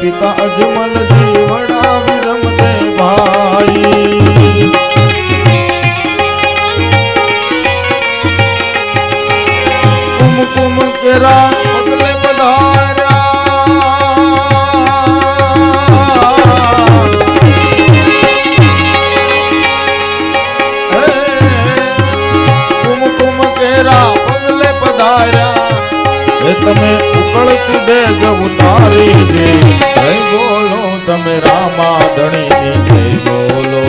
पिता अजमल जी बड़ा विरम दे भाई। कुमकुम केरा पगले पधारा कुमकुम केरा पगले पधारा तमे उकळती देग उतारी दे। जय बोलो तमे रामा धणी नी जय बोलो।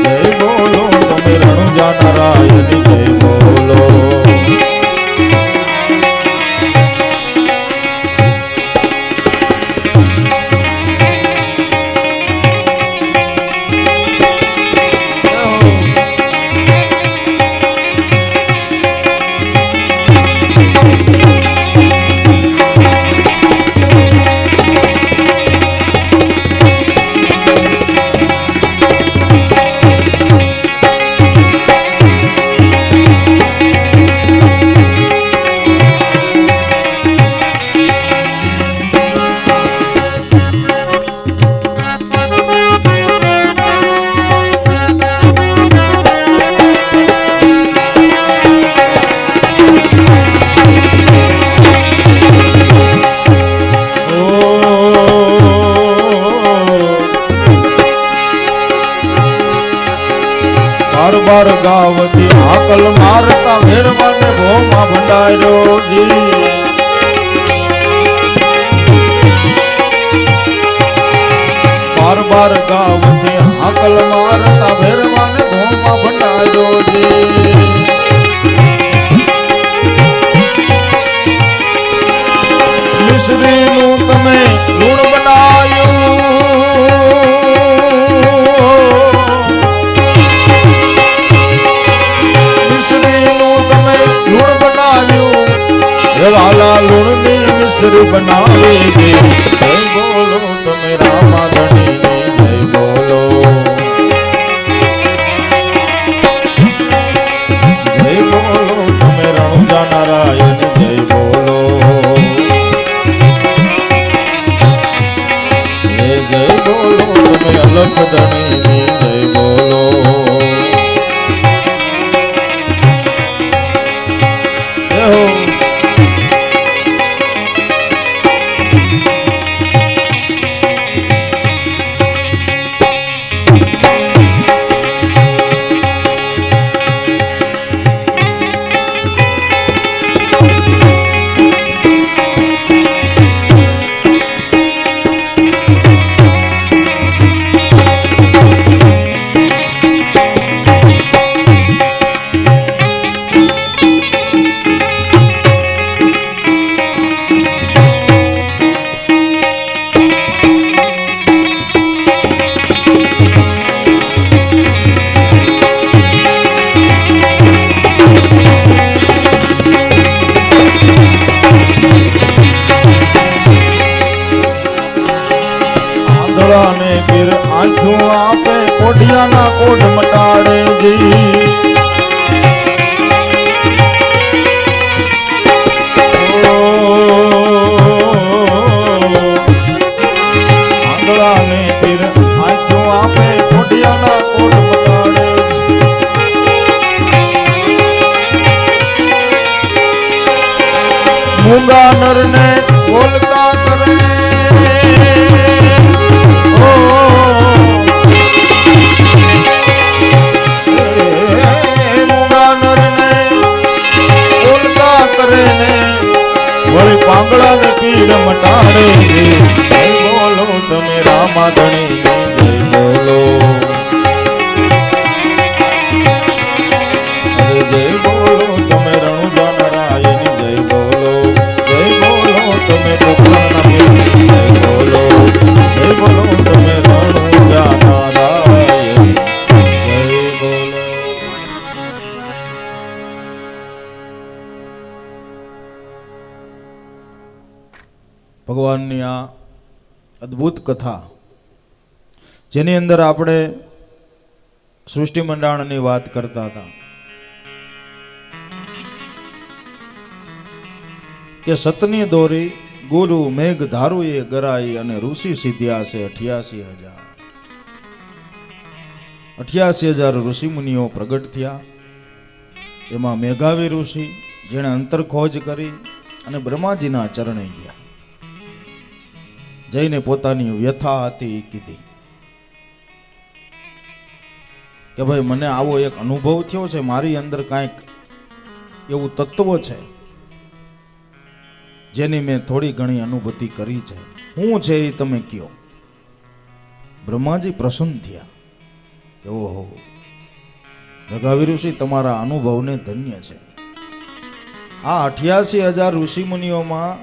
जय बोलो तमे रणुजा नारायण जय बोलो। बार गावती आकल मारता मेहरबान भोमा भंडारो जी। बार बार गावती आकल मारता मेहरबान भोमा भंडारो जी। मिश्री नु तमे लूण बनायो वाला लूणनी मिश्र बनावे दे। जय बोलो तमे रामा धणी नी जय बोलो। जय बोलो तमे रणुजा नारायण जय बोलो। जय बोलो तमे अलख धणी नी जय बोलो। ने फिर आंखों आपे कोडिया ना कोड मटाड़े जी। आंधड़ा ने फिर आंखों आपे कोडिया ना कोड मटाड़े जी। મૂંગા નરને બોલતા કરે ઓ મૂંગા નરને બોલતા કરે ને વળી પાંગળા ને પીડ મટાડે જય બોલો તમે રામાધણી જય બોલો અરે જય બોલો તમે રણુજા નારાયણ જય બોલો તમે પોખરણના પીરની જય બોલો તમે રણુજા નારાયણ જય બોલો. ભગવાનની આ અદ્ભુત કથા જેની અંદર આપણે સૃષ્ટિ મંડાણની વાત કરતા હતા કે સતની દોરી ગુરુ મેઘ ધારુએ ગરાઈ અને ઋષિ સિદ્ધ્યા છે 88,000 ઋષિ મુનિઓ પ્રગટ થયા. એમાં મેઘાવી ઋષિ જેણે અંતર ખોજ કરી અને બ્રહ્માજીના ચરણે ગયા, જઈને પોતાની વ્યથા હતી કીધી કે ભાઈ મને આવો એક અનુભવ થયો છે, મારી અંદર કાંઈક એવું તત્વ છે જેની મેં થોડી ઘણી અનુભૂતિ કરી છે, શું છે એ તમે કયો. બ્રહ્માજી પ્રસન્ન થયા કે ઓહો મેઘાવી ઋષિ તમારા અનુભવને ધન્ય છે. આ 88,000 ઋષિ મુનિઓમાં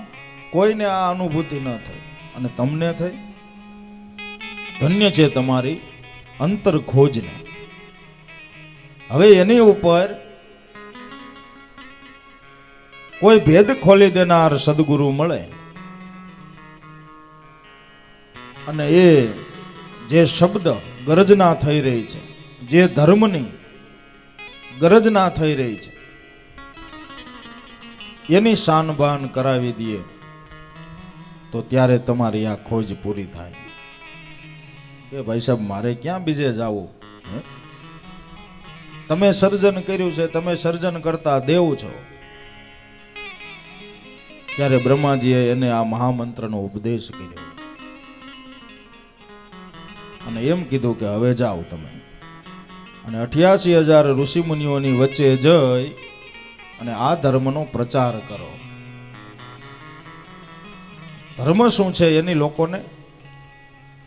કોઈને આ અનુભૂતિ ન થઈ અને તમને થઈ. ધન્ય છે તમારી અંતર ખોજને. હવે એની ઉપર કોઈ ભેદ ખોલી દેનાર સદગુરુ મળે અને એ જે શબ્દ ગરજના થઈ રહી છે, જે ધર્મની ગરજના થઈ રહી છે એની શાનબાન કરાવી દે તો ત્યારે તમારી આ ખોજ પૂરી થાય કે ભાઈ સાહેબ મારે ક્યાં બીજે જાવું, તમે સર્જન કર્યું છે, તમે સર્જન કરતા દેવ છો. ત્યારે બ્રહ્માજીએ એને આ મહામંત્રનો ઉપદેશ કર્યો અને એમ કીધું કે હવે જાઓ તમે અને 88,000 ઋષિ મુનિઓની વચ્ચે જઈ અને આ ધર્મનો પ્રચાર કરો. ધર્મ શું છે એની લોકોને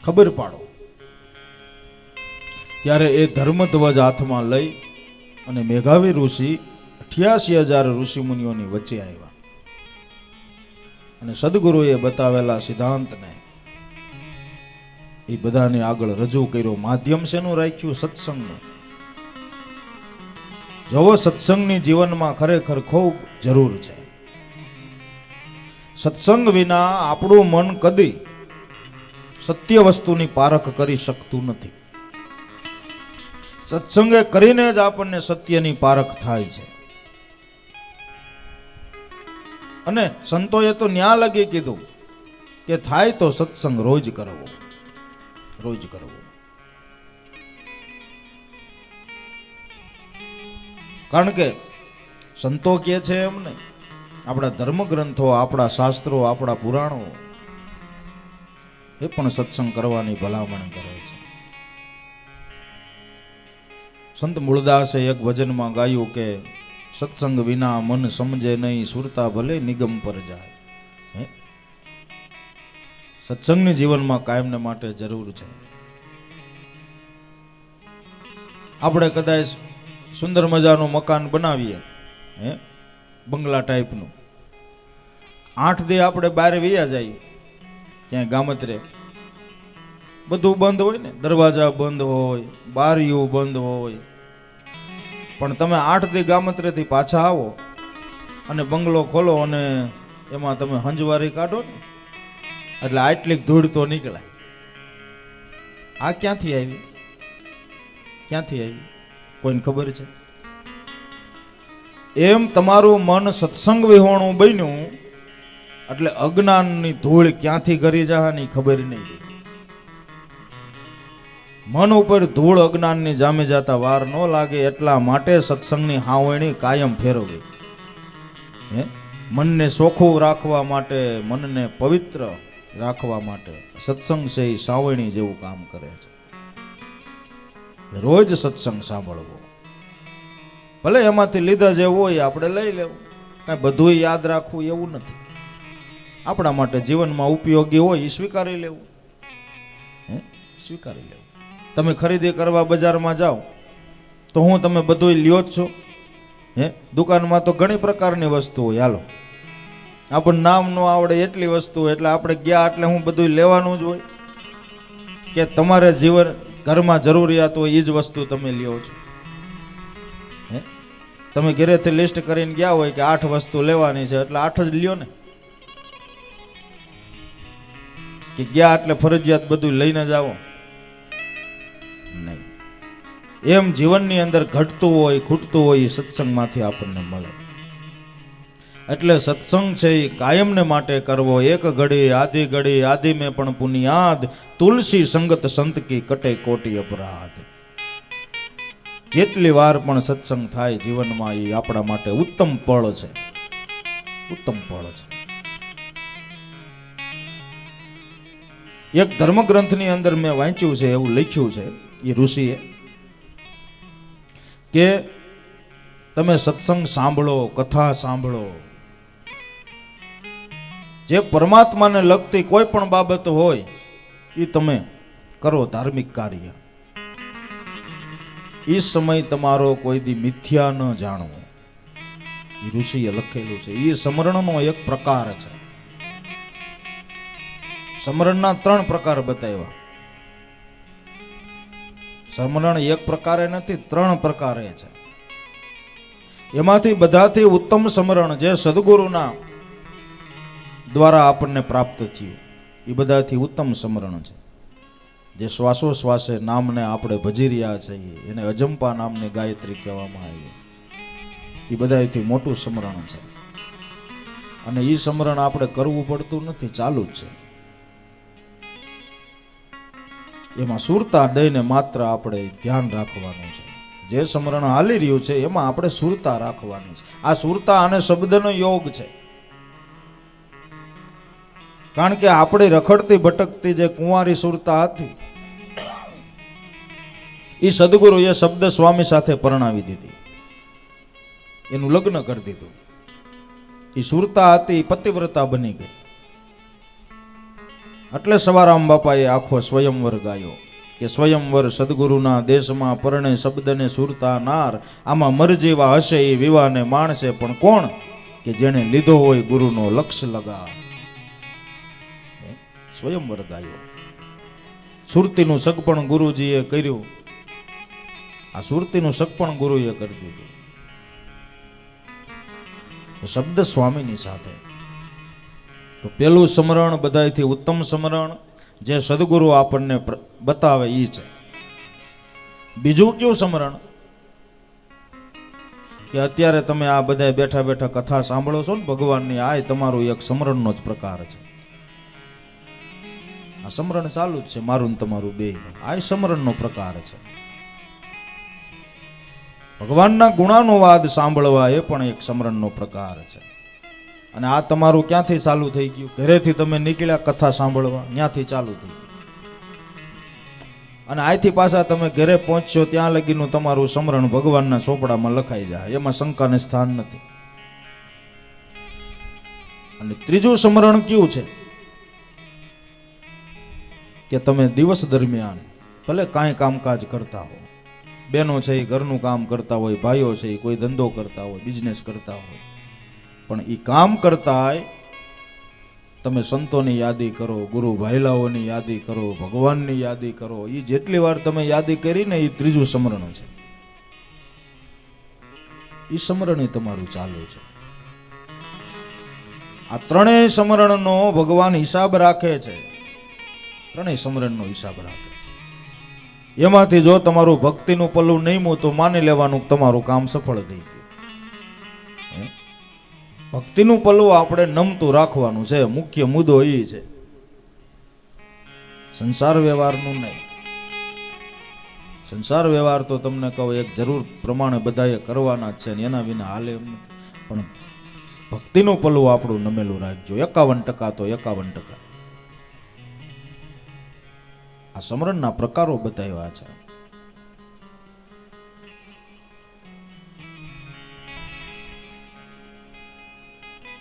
ખબર પાડો. ત્યારે એ ધર્મ ધ્વજ હાથમાં લઈ અને મેઘાવી ઋષિ 88,000 ઋષિ મુનિઓની વચ્ચે આવ્યા અને સદગુરુએ બતાવેલા સિદ્ધાંતને એ બધાને આગળ રજૂ કર્યો. માધ્યમ શેનું રાખ્યું? સત્સંગનું. જોવો સત્સંગની જીવનમાં ખરેખર ખૂબ જરૂર છે. સત્સંગ વિના આપણું મન કદી સત્ય વસ્તુની પારખ કરી શકતું નથી. સત્સંગે કરીને જ આપણને સત્યની પારખ થાય છે. અને સંતોએ તો ન્યા લગી કીધું કે થાય તો સત્સંગ રોજ કરવો, રોજ કરવો. કારણ કે સંતો કહે છે એમ નહીં, આપણા ધર્મ ગ્રંથો, આપણા શાસ્ત્રો, આપણા પુરાણો એ પણ સત્સંગ કરવાની ભલામણ કરે છે. સંત મૂળદાસે એક ભજનમાં ગાયું કે સત્સંગ વિના મન સમજે નહીં, સુરતા ભલે નિગમ પર જાય. સત્સંગની જીવનમાં કાયમને માટે જરૂર છે. આપણે કદાચ સુંદર મજાનું મકાન બનાવીએ, બંગલા ટાઈપનું, 8 દી આપણે બહાર વૈયા જઈએ ક્યાંય ગામત્રે, બધું બંધ હોય ને, દરવાજા બંધ હોય, બારીઓ બંધ હોય, પણ તમે 8 દી ગામત્રેથી પાછા આવો અને બંગલો ખોલો અને એમાં તમે હંજવારી કાઢો ને એટલે આટલી ધૂળ તો નીકળાય. આ ક્યાંથી આવી? ક્યાંથી આવી? કોઈને ખબર છે? એમ તમારું મન સત્સંગ વિહોણું બન્યું એટલે અજ્ઞાનની ધૂળ ક્યાંથી કરી જવાની ખબર નહીં રહી. મન ઉપર ધૂળ અજ્ઞાનની જામે જતા વાર ન લાગે એટલા માટે સત્સંગની હાવણી કાયમ ફેરવવી. મનને ચોખ્ખું રાખવા માટે, મનને પવિત્ર રાખવા માટે સત્સંગ છે એ સાવરણી જેવું કામ કરે છે. રોજ સત્સંગ સાંભળવો, ભલે એમાંથી લીધા જેવું હોય આપણે લઈ લેવું, કાંઈ બધું યાદ રાખવું એવું નથી. આપણા માટે જીવનમાં ઉપયોગી હોય એ સ્વીકારી લેવું. સ્વીકારી લેવું. તમે ખરીદી કરવા બજારમાં જાઓ તો હું તમે બધું લ્યો જ છો? દુકાનમાં તો ઘણી પ્રકારની વસ્તુ હોય. હાલો, આપણને નામ ન આવડે એટલી વસ્તુ હોય, એટલે આપણે ગયા એટલે હું બધું લેવાનું જ હોય? કે તમારે જીવન ઘરમાં જરૂરિયાત હોય એ જ વસ્તુ તમે લ્યો છો? તમે ઘરેથી લિસ્ટ કરીને ગયા હોય કે 8 વસ્તુ લેવાની છે એટલે 8 જ લ્યો ને? કે ગયા એટલે ફરજિયાત બધું લઈને જ આવો? નહીં. એમ જીવનની અંદર ઘટતું હોય, ખૂટતું હોય એ સત્સંગમાંથી આપણને મળે. એટલે સત્સંગ છે એ કાયમને માટે કરવો. એક ઘડી આધી ઘડી આધી મેં પણ પુનિયાદ, તુલસી સંગત સંત કી કટે કોટી અપરાધ. જેટલી વાર પણ સત્સંગ થાય જીવનમાં એ આપણા માટે ઉત્તમ પળ છે. ઉત્તમ પળ છે. એક ધર્મગ્રંથની અંદર મેં વાંચ્યું છે, એવું લખ્યું છે એ ઋષિએ કે તમે સત્સંગ સાંભળો, કથા સાંભળો, જે પરમાત્માને લગતી કોઈ પણ બાબત હોય એ તમે કરો, ધાર્મિક કાર્ય. એ સમય તમારો કોઈ દી મિથ્યા ન જાણવો. એ ઋષિએ લખેલું છે. એ સમરણનો એક પ્રકાર છે. સમરણના 3 પ્રકાર બતાવ્યા. સમરણ એક પ્રકારે નથી, 3 પ્રકારે છે. એમાંથી બધાથી ઉત્તમ સમરણ જે સદગુરુના દ્વારા આપણને પ્રાપ્ત થયું એ બધાથી ઉત્તમ સમરણ છે. જે શ્વાસોશ્વાસે નામને આપણે ભજી રહ્યા છીએ એને અજંપા નામની ગાયત્રી કહેવામાં આવી. એ બધાથી મોટું સમરણ છે. અને એ સમરણ આપણે કરવું પડતું નથી, ચાલુ જ છે. એમાં સુરતા દઈને માત્ર આપણે ધ્યાન રાખવાનું છે. જે સમરણ હાલી રહ્યું છે એમાં આપણે સુરતા રાખવાની છે. આ સુરતા અને શબ્દનો યોગ છે. કારણ કે આપણે રખડતી ભટકતી જે કુંવારી સુરતા હતી એ સદગુરુએ શબ્દ સ્વામી સાથે પરણાવી દીધી, એનું લગ્ન કરી દીધું. એ સુરતા હતી પતિવ્રતા બની ગઈ. એટલે સવારામ બાપાએ આખો સ્વયંવર ગાયો કે સ્વયંવર સદગુરુના દેશમાં પરણે શબ્દને સુરતા નાર, આમાં મરજીવા હશે એ વિવાને માણસે પણ કોણ, કે જેણે લીધો હોય ગુરુનો લક્ષ્ય લગા. સ્વયંવર ગાયો. સુરતીનું સગપણ ગુરુજીએ કર્યું, આ સુરતીનું સગપણ ગુરુએ કરી દીધું શબ્દ સ્વામીની સાથે. તો પેલું સમરણ બધાથી ઉત્તમ સમરણ જે સદગુરુ આપણને બતાવે એ છે. બીજું કયું સમરણ કે અત્યારે તમે આ બધા બેઠા બેઠા કથા સાંભળો છો ને ભગવાનની, આ તમારું એક સમરણનો જ પ્રકાર છે. આ સમરણ ચાલુ જ છે મારું ને તમારું બે. આ સમરણનો પ્રકાર છે. ભગવાનના ગુણાનુવાદ સાંભળવા એ પણ એક સમરણનો પ્રકાર છે. અને આ તમારું ક્યાંથી ચાલુ થઈ ગયું? ઘરેથી તમે નીકળ્યા કથા સાંભળવા, ત્યાંથી ચાલુ થઈ ગયું. અને અહીંથી પાછા તમે ઘરે પહોંચશો ત્યાં લગીનું તમારું સમરણ ભગવાનના ચોપડામાં લખાઈ જાય, એમાં શંકાને સ્થાન નથી. અને ત્રીજું સમરણ કયું છે કે તમે દિવસ દરમિયાન ભલે કાંઈ કામકાજ કરતા હો, બહેનો છે એ ઘરનું કામ કરતા હોય, ભાઈઓ છે એ કોઈ ધંધો કરતા હોય, બિઝનેસ કરતા હોય, પણ એ કામ કરતા તમે સંતોની યાદી કરો, ગુરુ ભાઈલાઓની યાદી કરો, ભગવાનની યાદી કરો. એ જેટલી વાર તમે યાદી કરીને એ ત્રીજું સમરણ છે. એ સમરણ તમારું ચાલુ છે. આ ત્રણેય સમરણનો ભગવાન હિસાબ રાખે છે. ત્રણેય સમરણનો હિસાબ રાખે. એમાંથી જો તમારું ભક્તિનું પલ્લું નહીમું તો માની લેવાનું તમારું કામ સફળ થઈ ગયું. ભક્તિનું પલ્લું આપણે નમતું રાખવાનું છે. મુખ્ય મુદ્દો એ છે, સંસાર વ્યવહારનું નહીં. સંસાર વ્યવહાર તો તમને કહો એક જરૂર પ્રમાણે બધાએ કરવાના જ છે ને, એના વિના હાલે એમ નથી. પણ ભક્તિનું પલ્લું આપણું નમેલું રાખજો. 51% તો 51%. આ સમરણના પ્રકારો બતાવ્યા છે.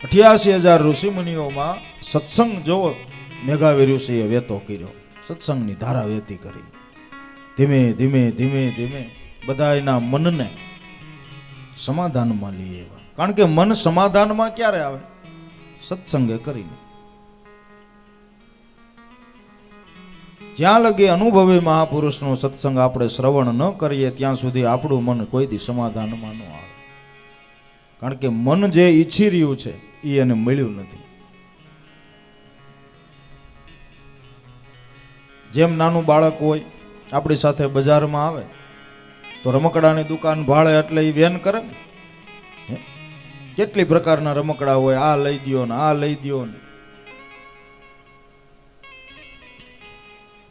$88,000 ઋષિ મુનિઓમાં સત્સંગ જોવો મેઘાવી ઋષિએ વેતો કર્યો, સત્સંગની ધારા વેતી કરી. ધીમે ધીમે ધીમે ધીમે બધાના મનને સમાધાનમાં લઈ આવ્યા. કારણ કે મન સમાધાનમાં ક્યારે આવે? સત્સંગે કરીને. જ્યાં લગી અનુભવી મહાપુરુષનો સત્સંગ આપણે શ્રવણ ન કરીએ ત્યાં સુધી આપણું મન કોઈ દી સમાધાનમાં ન આવે. કારણ કે મન જે ઈચ્છી રહ્યું છે એ એને મળ્યું નથી. જેમ નાનું બાળક હોય આપણી સાથે બજારમાં આવે તો રમકડાની દુકાન ભાળે એટલે એ વેન કરે ને. કેટલી પ્રકારના રમકડા હોય, આ લઈ દ્યો ને આ લઈ દ્યો ને.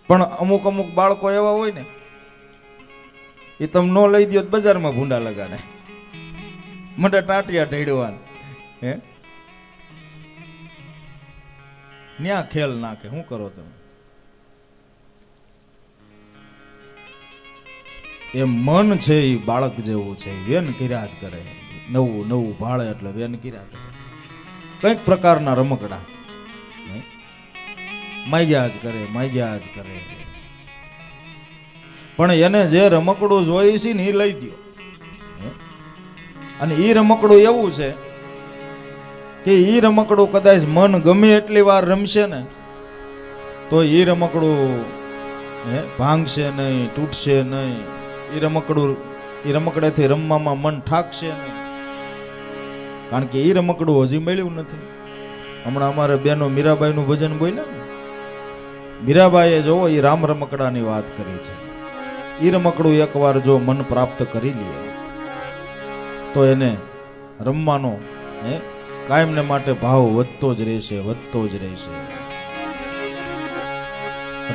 પણ અમુક અમુક બાળકો એવા હોય ને એ તમે ન લઈ દ્યો બજારમાં ભૂંડા લગાડે, મોટા ટાટિયા ઢેડવાન, હે ન્યા ખેલ નાખે. શું કરો તમે? એ મન છે એ બાળક જેવું છે, વેન કર્યા જ કરે. નવું નવું ભાળે એટલે વેન કર્યા કરે. કઈક પ્રકારના રમકડા માગ્યા જ કરે, માગ્યા જ કરે. પણ એને જે રમકડું જોઈએ છે ને એ લઈ દ્યો. અને એ રમકડું એવું છે કે એ રમકડું કદાચ મન ગમે એટલી વાર રમશે ને તો એ રમકડું ભાંગશે નહીં, તૂટશે નહીં. એ રમકડાથી રમવામાં મન ઠાકશે નહીં. કારણ કે એ રમકડું હજી મળ્યું નથી. હમણાં અમારે બેનો મીરાબાઈનું ભજન બોલ્યા ને, મીરાબાઈએ જોવો એ રામ રમકડાની વાત કરી છે. એ રમકડું એકવાર જો મન પ્રાપ્ત કરી લે તો એને રમવાનો કાયમને માટે ભાવ વધતો જ રહેશે, વધતો જ રહેશે.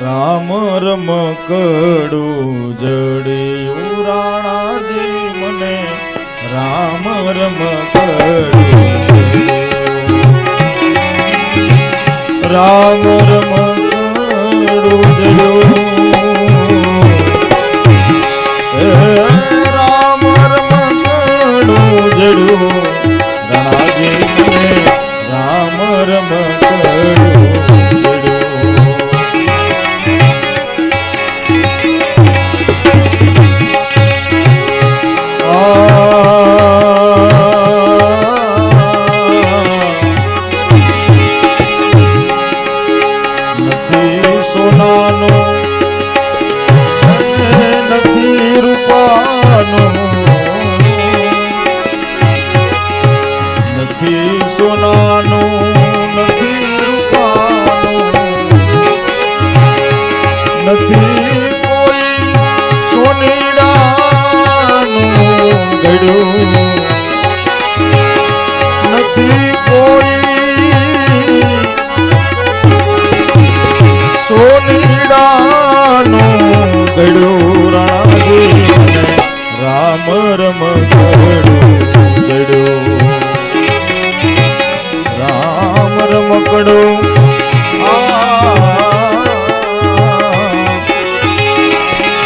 રામ રમકડું જડ્યું રાણાજી મને, રામ રમકડું, રામ રમકડું જડ્યું, રામ રમકડું જડ્યું રાણાજી મને, રામ રમકડું રામ રમકડું જડ્યું, રામ રમકડું,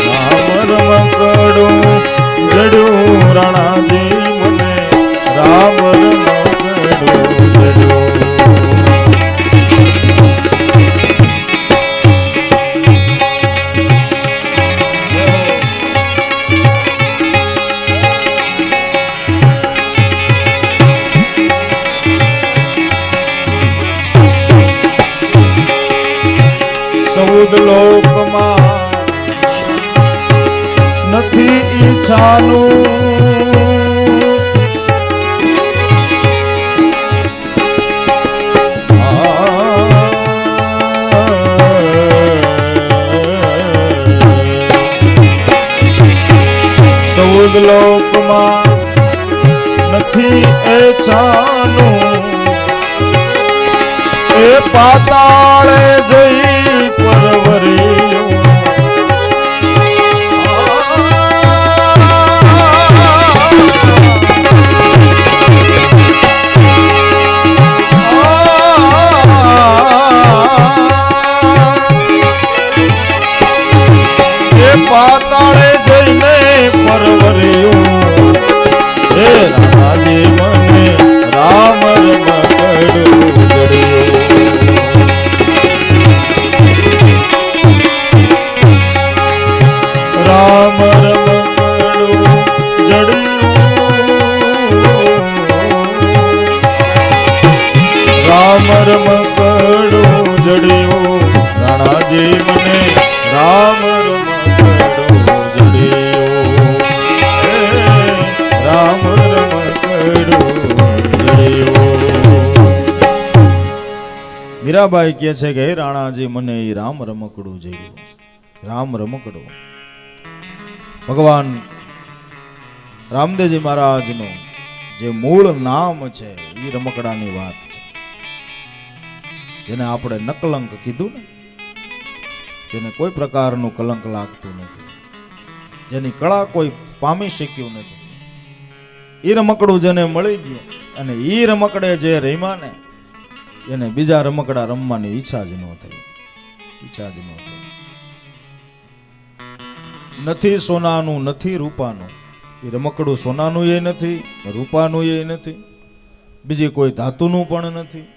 રામ રમકડું જડ્યું રાણાજી મને, રામ રમકડું જડ્યું. ચૌદ લોકમાં નથી ઈચ્છાનું, ચૌદ લોકમાં નથી ઈચ્છાનું, એ પાતાળે જઈ પરવર્યો, જડ્યો રાણાજી મને રામ રમકડો જડ્યો રામ રમકડો જડ્યો. મીરાબાઈ કહે છે કે હે રાણાજી મને એ રામ રમકડું જડ્યું. રામ રમકડો ભગવાન રામદેવજી મહારાજનું જે મૂળ નામ છે એ રમકડાની વાત છે, જેને આપણે નકલંક કીધું ને, જેને કોઈ પ્રકારનું કલંક લાગતું નથી, જેની કળા કોઈ પામી શક્યું નથી, એ રમકડું જેને મળી ગયું અને એ રમકડે જે રમ્યા ને એને બીજા રમકડા રમવાની ઈચ્છા જ ન થઈ. નથી સોનાનું નથી રૂપાનું, એ રમકડું સોનાનું એ નથી, રૂપાનું એ નથી, બીજી કોઈ ધાતુનું પણ નથી.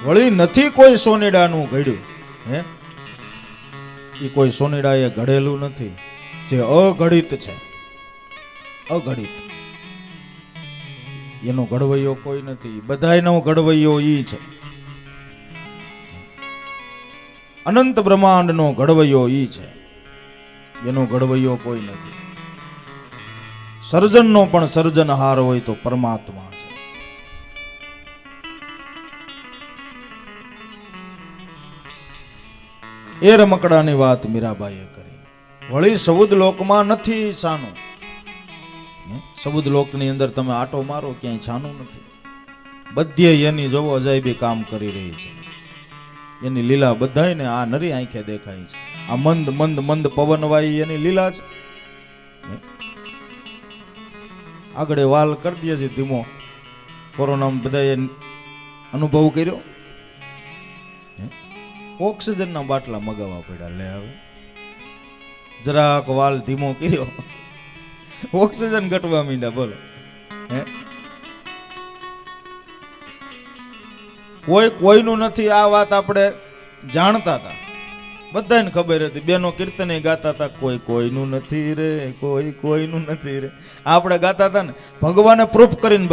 વળી નથી કોઈ સોનેડાનું ઘડ્યું, હે એ કોઈ સોનેડાએ ઘડેલું નથી, જે અઘડિત છે, અઘડિત. એનો ઘડવૈયો કોઈ નથી, બધાયનો ઘડવૈયો ઈ છે. અનંત બ્રહ્માંડનો ઘડવૈયો ઈ છે, એનો ઘડવૈયો કોઈ નથી. સર્જનનો પણ સર્જનહાર હોય તો પરમાત્મા છે. એ રમકડાની વાત મીરાબાઈએ કરી. વળી સૌદ લોકમાં નથી છાનું. સબુદ લોકની અંદર તમે આટો મારો ક્યાંય છાનું નથી. બધે એની જોવો અજાયબી કામ કરી રહી છે. એની લીલા બધાયને આ નરી આંખે દેખાય છે. આ મંદ મંદ મંદ પવન વાય એની લીલા છે. આગળ વાલ કરી દે છે ધીમો. કોરોનામાં બધાએ અનુભવ કર્યો. ઓક્સિજનના બાટલા મગાવવા પડ્યા. લે હવે જરાક વાલ ધીમો કર્યો, ઓક્સિજન ઘટવા માંડ્યા. બોલો, હે કોઈ કોઈનું નથી. આ વાત આપણે જાણતા હતા, બધાને ખબર હતી. બેનો કીર્તન ગાતા હતા, કોઈ કોઈનું નથી રે, કોઈ કોઈનું નથી રે. આપણે ગાતા હતા ને, ભગવાને પ્રૂફ કરીને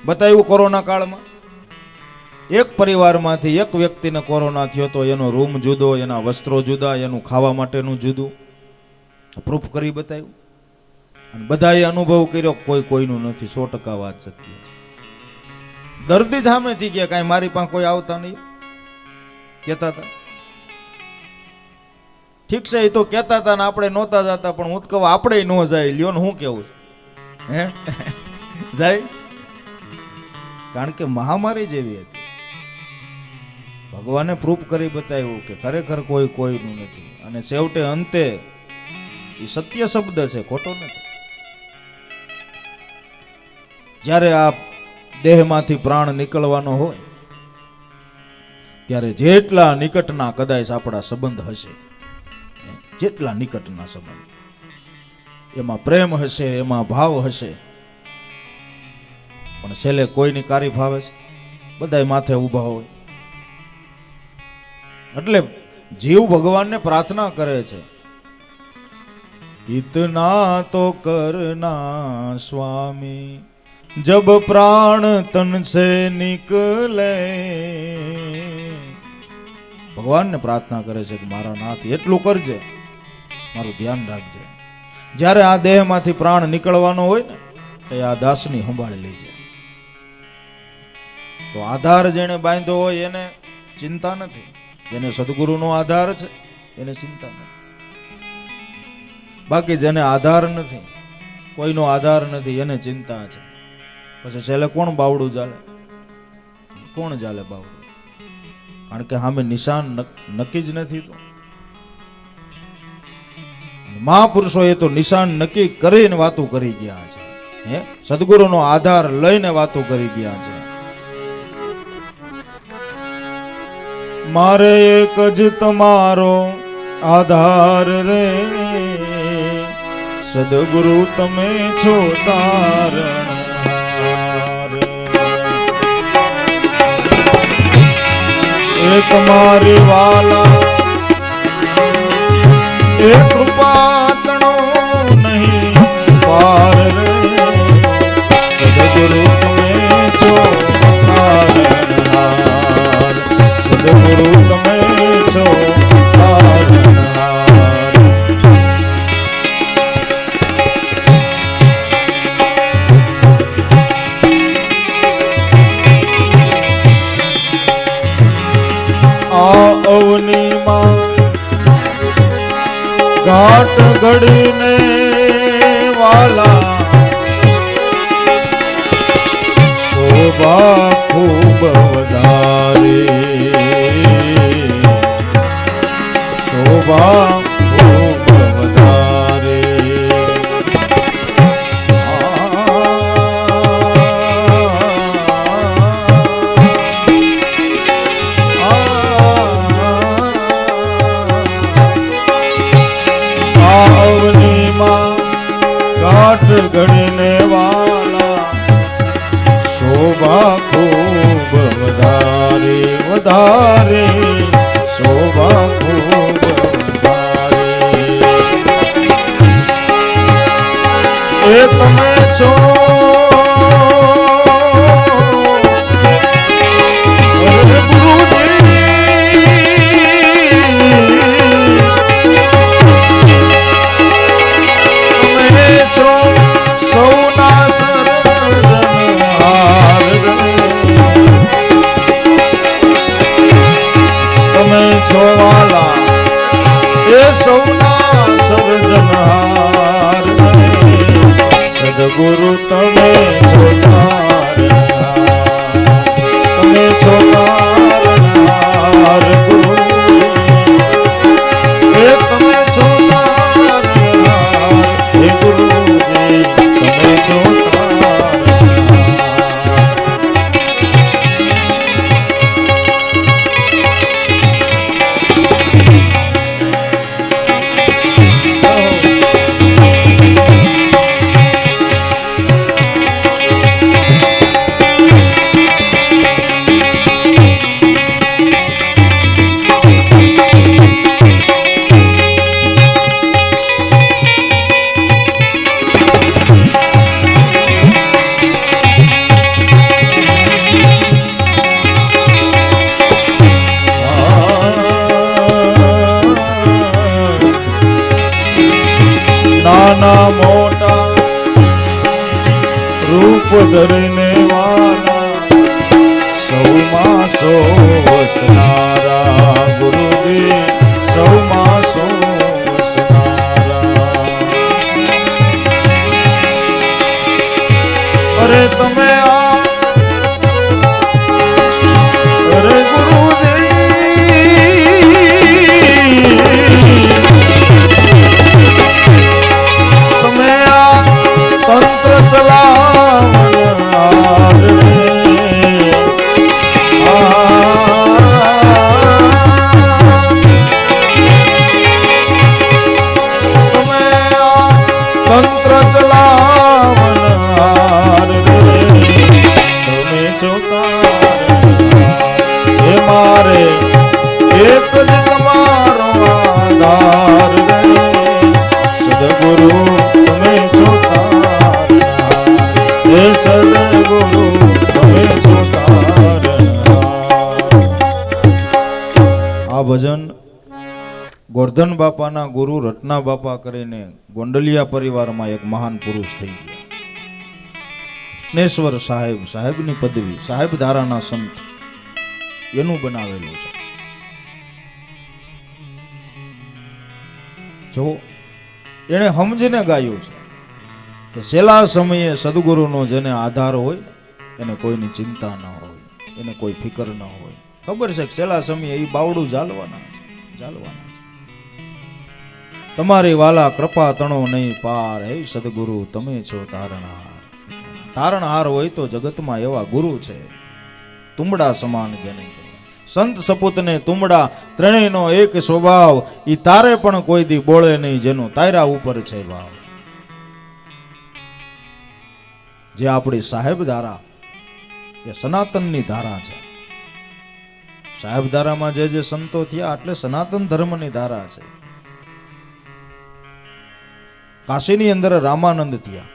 બતાવ્યું. કોરોના કાળમાં એક પરિવારમાંથી એક વ્યક્તિને કોરોના થયો તો એનો રૂમ જુદો, એના વસ્ત્રો જુદા, એનું ખાવા માટેનું જુદું. પ્રૂફ કરી બતાવ્યું અને બધાએ અનુભવ કર્યો કોઈ કોઈનું નથી. 100% વાત સત્ય છે. દર્દી સામેથી કે કાંઈ મારી પાસે કોઈ આવતા નહીં કહેતા હતા. ઠીક છે, એ તો કહેતા હતા ને આપણે નહોતા જતા, પણ હું તો કહું આપણે ન જાય. લ્યો ને હું કેવું હે જાય, કારણ કે મહામારી જેવી હતી. ભગવાને પ્રૂફ કરી બતાવ્યું કે ખરેખર કોઈ કોઈનું નથી. અને છેવટે અંતે એ સત્ય શબ્દ છે, ખોટો નથી. જ્યારે આ દેહમાંથી પ્રાણ નીકળવાનો હોય ત્યારે જેટલા નિકટના કદાચ આપણા સંબંધ હશે, જેટલા નિકટના સંબંધ, એમાં પ્રેમ હશે, એમાં ભાવ હશે, પણ છેલ્લે કોઈની કારી ફાવે છે, બધાય માથે ઊભા હોય. એટલે જીવ ભગવાનને પ્રાર્થના કરે છે, इतना तो करना स्वामी जब प्राण तन से निकले. ભગવાનને પ્રાર્થના કરે છે કે મારા નાથ એટલું કરજે, મારું ધ્યાન રાખજે. જ્યારે આ દેહમાંથી પ્રાણ નીકળવાનો હોય ને તો આ દાસની સંભાળી લેજે. તો આધાર જેને બાંધ્યો હોય એને ચિંતા નથી, જેને સદગુરુનો આધાર છે એને ચિંતા નથી. બાકી જેને આધાર નથી, કોઈનો આધાર નથી, એને ચિંતા છે. પછી છેલ્લે કોણ બાવડું ચાલે? કોણ ચાલે બાવડું? કારણ કે સામે નિશાન નક્કી જ નથી. તો મહાપુરુષોએ તો નિશાન નક્કી કરીને વાતો કરી ગયા છે. હે સદગુરુનો આધાર લઈને વાતો કરી ગયા છે. મારે એક જ તમારો આધાર રે, સદગુરુ તમે છો તારણહાર. એ તમારી વાલા એ કૃપા તણો નહીં પાર રે, સદગુરુ તમે છો તારણહાર. શોભા ખૂબ વધારે, શોભા ખૂબ વધારે. કાઠ ગણીને વાલા શોભા ખૂબ વધારે વધારે, શોભા ખૂબ વધારે. એ તમે છો સૌના સર્જનહાર, તમે છો વાલા એ સૌના સર્જનહાર. સદગુરુ તમે છો તારણહાર, તમે છો તારણહાર. ગુરુ એ તમે છો તારણહાર, હે ગુરુજી તમે છો નાના મોટા રૂપ ધરીને વાલા સૌમાં સો વસનારા. ગુરુજી સૌમાં સો વસનારા. અરે તમે આ અરે તંત્ર ચલાવનાર, તમે તંત્ર ચલાવનાર, તમે છો તારણહાર. હે મારે એક જ તમારો આધાર, સદગુરુ તમે છો હે સદગુરુ તમે છો તારણહાર. આ ભજન ગોરધન બાપાના ગુરુ રત્ના બાપા કરીને ગોંડલિયા પરિવારમાં એક મહાન પુરુષ થઈ ગયા. રત્નેશ્વર સાહેબ, સાહેબની પદવી, સાહેબ ધારાના સંત, એનું બનાવેલું છે. જો એને સમજીને ગાયું છે કે છેલ્લા સમયે સદગુરુનો જેને આધાર હોય એને કોઈની ચિંતા ન હોય, એને કોઈ ફિકર ન હોય. ખબર છે કે છેલ્લા સમયે એ બાવડું ઝાલવાના છે, ઝાલવાના છે. તમારી વાલા કૃપા તણો નહીં પાર, હે સદગુરુ તમે છો તારણહાર. તારણહાર હોય તો જગતમાં એવા ગુરુ છે તુંબડા સમાન જેને કહેવાય. સંત સપૂતને તુંબડા ત્રણેયનો એક સ્વભાવ, ઈ તારે પણ કોઈ દી બોળે નહીં જેનો તાયરા ઉપર છે ભાવ. જે આપણી સાહેબ ધારા એ સનાતનની ધારા છે. સાહેબ ધારામાં જે જે સંતો થયા એટલે સનાતન ધર્મની ધારા છે. કાશીની અંદર રામાનંદ થયા,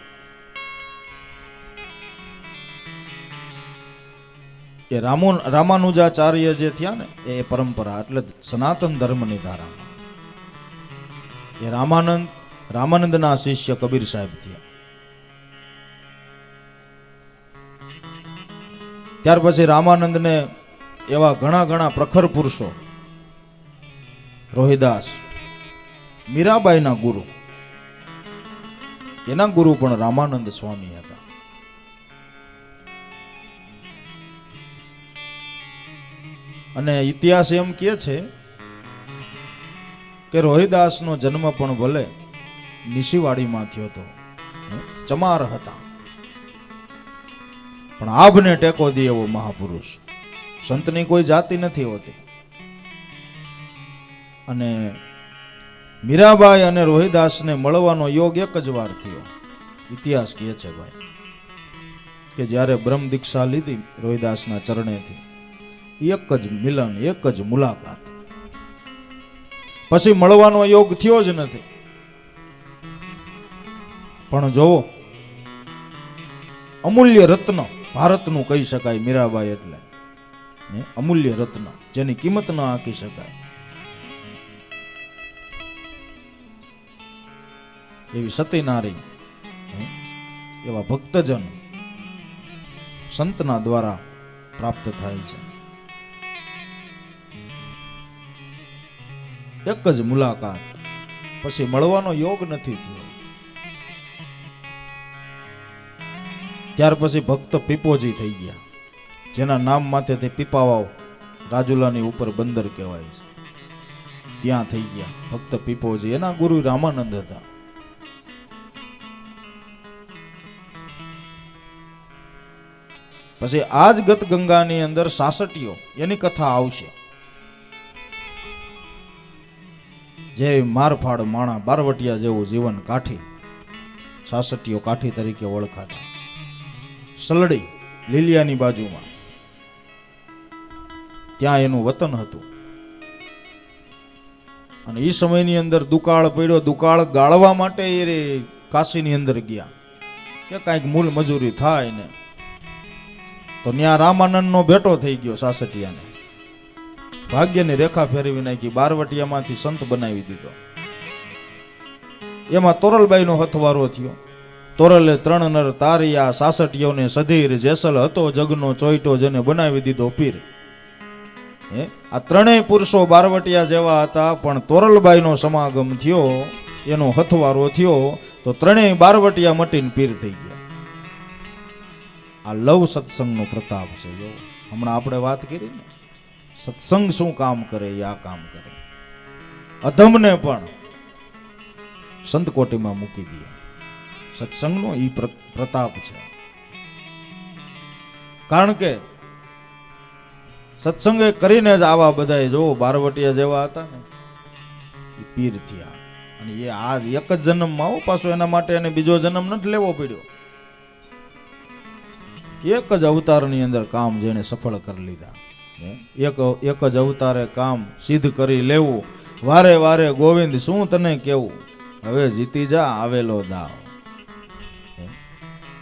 એ રામાનુજાચાર્ય જે થયા ને એ પરંપરા એટલે સનાતન ધર્મની ધારામાં. એ રામાનંદના શિષ્ય કબીર સાહેબ થયા. ત્યાર પછી રામાનંદને એવા ઘણા ઘણા પ્રખર પુરુષો, રોહિદાસ, મીરાબાઈના ગુરુ, એના ગુરુ પણ રામાનંદ સ્વામી હતા. અને ઇતિહાસ એમ કહે છે કે રોહિદાસનો જન્મ પણ ભલે નિશીવાડીમાં થયો હતો, ચમાર હતા, પણ આભને ટેકો દે એવો મહાપુરુષ. સંતની કોઈ જાતિ નથી હોતી. અને મીરાબાઈ અને રોહિદાસને મળવાનો યોગ એક જ વાર થયો. ઇતિહાસ કહે છે ભાઈ કે જ્યારે બ્રહ્મ દીક્ષા લીધી રોહિદાસના ચરણેથી, એક જ મિલન, એક જ મુલાકાત, પછી મળવાનો યોગ થયો જ નથી. પણ જોવો, અમૂલ્ય રત્ન ભારતનું કહી શકાય મીરાબાઈ એટલે, અમૂલ્ય રત્ન જેની કિંમત ન આંકી શકાય એવી સતી નારી, એવા ભક્તજન સંતના દ્વારા પ્રાપ્ત થાય છે. એક જ મુલાકાત, પછી મળવાનો યોગ નથી થયો. ત્યાર પછી ભક્ત પીપોજી થઈ ગયા, જેના નામ માથે તે પીપાવાવ રાજુલાની ઉપર બંદર કહેવાય છે, ત્યાં થઈ ગયા ભક્ત પીપોજી. એના ગુરુ રામાનંદ હતા. પછી આજ ગત ગંગાની અંદર સાસટીઓ, એની કથા આવશે. જે મારફાડ માણા બારવટિયા જેવું જીવન કાઠી, સાસટીઓ કાઠી તરીકે ઓળખાતા. સલડી લીલિયાની બાજુમાં, ત્યાં એનું વતન હતું. અને એ સમયની અંદર દુકાળ પડ્યો. દુકાળ ગાળવા માટે એ કાશીની અંદર ગયા કે કાંઈક મૂલ મજૂરી થાય ને, તો ત્યાં રામાનંદનો ભેટો થઈ ગયો. સાસટિયાને ભાગ્યની રેખા ફેરવી નાખી, બારવટિયામાંથી સંત બનાવી દીધો. એમાં તોરલબાઈનો હથવારો થયો. તોરલે 3 નર તારિયા, સાસટીઓને સધીર, જેસલ હતો જગનો ચોઈટો, જેને બનાવી દીધો પીર. આ ત્રણેય પુરુષો બારવટિયા જેવા હતા, પણ તોરલબાઈનો સમાગમ થયો, એનો હથવારો થયો, તો ત્રણેય બારવટિયા મટીને પીર થઈ ગયા. આ લવ સત્સંગનો પ્રતાપ છે. જો હમણાં આપણે વાત કરી ને, સત્સંગ શું કામ કરે, એ આ કામ કરે. અધમને પણ સંત કોટીમાં મૂકી દે. સત્સંગનો ઈ પ્રતાપ છે. કારણ કે સત્સંગે કરીને જ આવા બધા જો બારવટિયા જેવા હતા ને, એ પીર થયા. અને એ આ એક જ જન્મમાં આવો, પાછો એના માટે એને બીજો જન્મ નથી લેવો પડ્યો. એક જ અવતારની અંદર કામ જેને સફળ કરી લીધા. એક જ અવતારે કામ સિદ્ધ કરી લેવું. વારે વારે ગોવિંદ શું તને કેવું, હવે જીતી જા આવેલો દાવ.